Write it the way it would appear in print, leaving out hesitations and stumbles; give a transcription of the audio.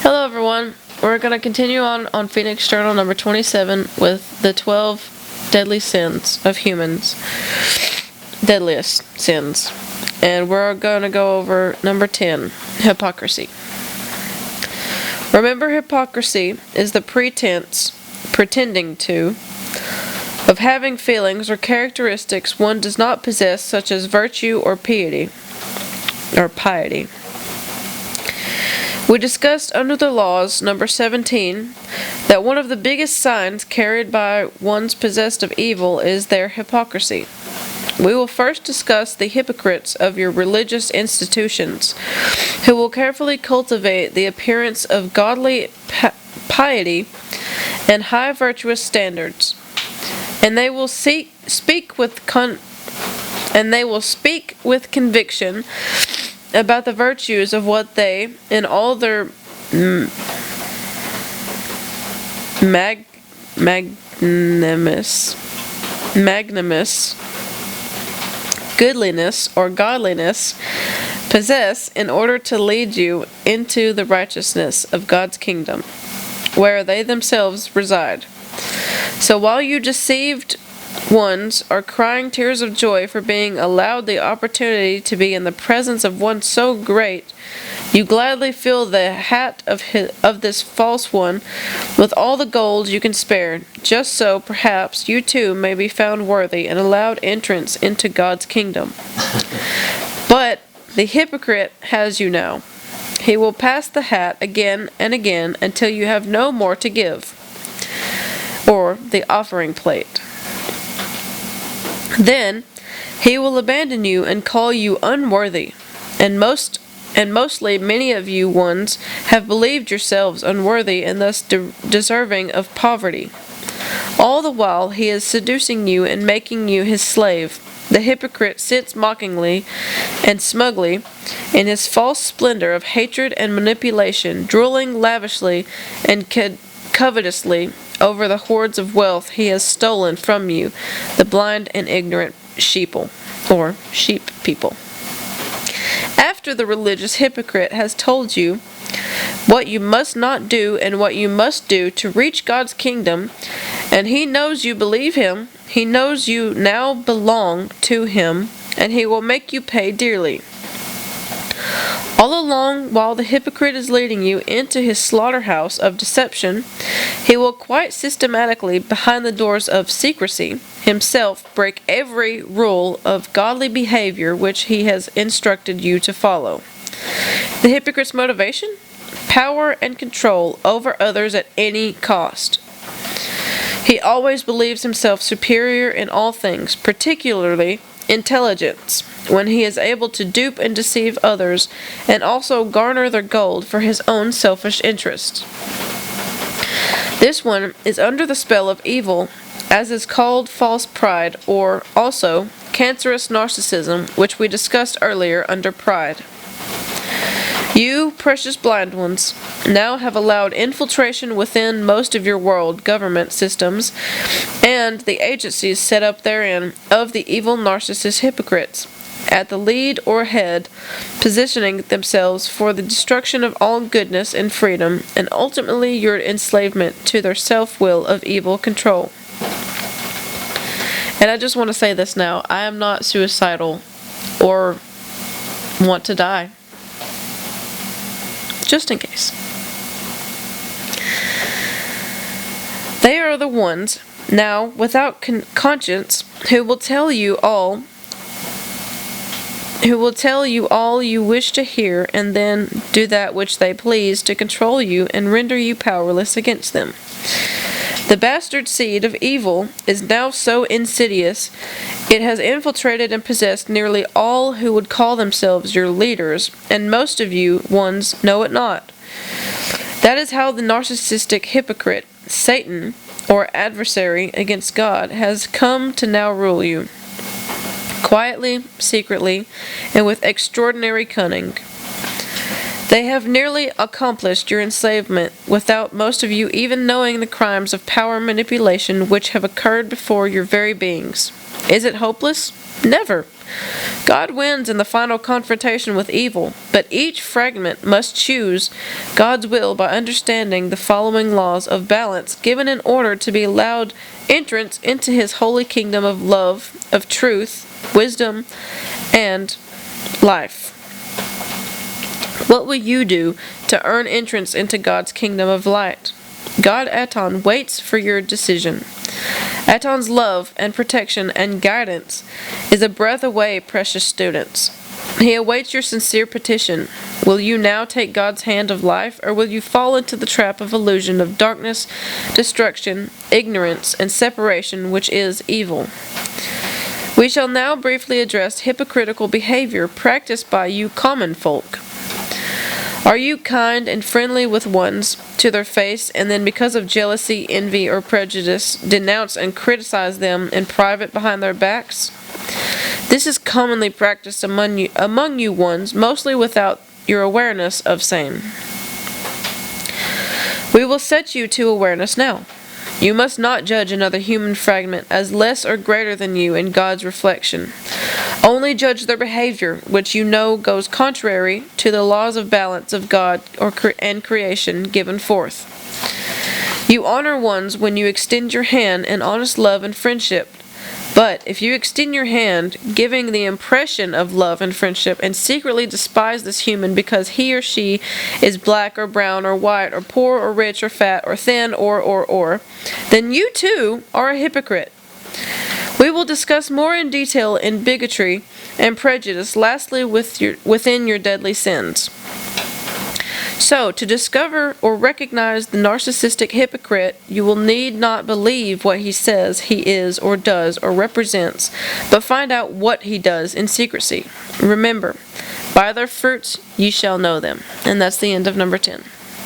Hello everyone, we're going to continue on Phoenix Journal number 27 with the 12 deadly sins of humans, deadliest sins, and we're going to go over number 10, hypocrisy. Remember, hypocrisy is the pretending to, of having feelings or characteristics one does not possess, such as virtue or piety. We discussed under the laws, number 17, that one of the biggest signs carried by ones possessed of evil is their hypocrisy. We will first discuss the hypocrites of your religious institutions, who will carefully cultivate the appearance of godly piety and high virtuous standards, and they will speak with conviction about the virtues of what they, in all their magnanimous goodliness or godliness, possess in order to lead you into the righteousness of God's kingdom, where they themselves reside. So while you deceived ones are crying tears of joy for being allowed the opportunity to be in the presence of one so great, you gladly fill the hat of this false one with all the gold you can spare, just so, perhaps, you too may be found worthy and allowed entrance into God's kingdom. But the hypocrite has you now. He will pass the hat again and again until you have no more to give, or the offering plate. Then he will abandon you and call you unworthy, and mostly many of you ones have believed yourselves unworthy and thus deserving of poverty. All the while he is seducing you and making you his slave. The hypocrite sits mockingly and smugly in his false splendor of hatred and manipulation, drooling lavishly and covetously over the hoards of wealth he has stolen from you, the blind and ignorant sheeple, or sheep people. After the religious hypocrite has told you what you must not do and what you must do to reach God's kingdom, and he knows you believe him, he knows you now belong to him, and he will make you pay dearly. All along, while the hypocrite is leading you into his slaughterhouse of deception, he will quite systematically, behind the doors of secrecy, himself break every rule of godly behavior which he has instructed you to follow. The hypocrite's motivation? Power and control over others at any cost. He always believes himself superior in all things, particularly intelligence, when he is able to dupe and deceive others and also garner their gold for his own selfish interest. This one is under the spell of evil, as is called false pride, or also cancerous narcissism, which we discussed earlier under pride. You, precious blind ones, now have allowed infiltration within most of your world government systems and the agencies set up therein of the evil narcissist hypocrites, at the lead or head, positioning themselves for the destruction of all goodness and freedom, and ultimately your enslavement to their self-will of evil control. And I just want to say this now, I am not suicidal or want to die. Just in case. They are the ones, now, without conscience, who will tell you all you wish to hear, and then do that which they please to control you and render you powerless against them. The bastard seed of evil is now so insidious, it has infiltrated and possessed nearly all who would call themselves your leaders, and most of you ones know it not. That is how the narcissistic hypocrite, Satan, or adversary against God, has come to now rule you. Quietly, secretly, and with extraordinary cunning. They have nearly accomplished your enslavement without most of you even knowing the crimes of power manipulation which have occurred before your very beings. Is it hopeless? Never. God wins in the final confrontation with evil, but each fragment must choose God's will by understanding the following laws of balance given in order to be allowed entrance into His holy kingdom of love, of truth, wisdom, and life. What will you do to earn entrance into God's kingdom of light? God Aton waits for your decision. Aton's love and protection and guidance is a breath away, precious students. He awaits your sincere petition. Will you now take God's hand of life, or will you fall into the trap of illusion of darkness, destruction, ignorance, and separation, which is evil? We shall now briefly address hypocritical behavior practiced by you common folk. Are you kind and friendly with ones to their face, and then because of jealousy, envy, or prejudice, denounce and criticize them in private behind their backs? This is commonly practiced among you ones, mostly without your awareness of same. We will set you to awareness now. You must not judge another human fragment as less or greater than you in God's reflection. Only judge their behavior, which you know goes contrary to the laws of balance of God and creation given forth. You honor ones when you extend your hand in honest love and friendship. But if you extend your hand, giving the impression of love and friendship, and secretly despise this human because he or she is black or brown or white or poor or rich or fat or thin or, then you too are a hypocrite. We will discuss more in detail in bigotry and prejudice, lastly within your deadly sins. So, to discover or recognize the narcissistic hypocrite, you will need not believe what he says he is or does or represents, but find out what he does in secrecy. Remember, by their fruits ye shall know them. And that's the end of number 10.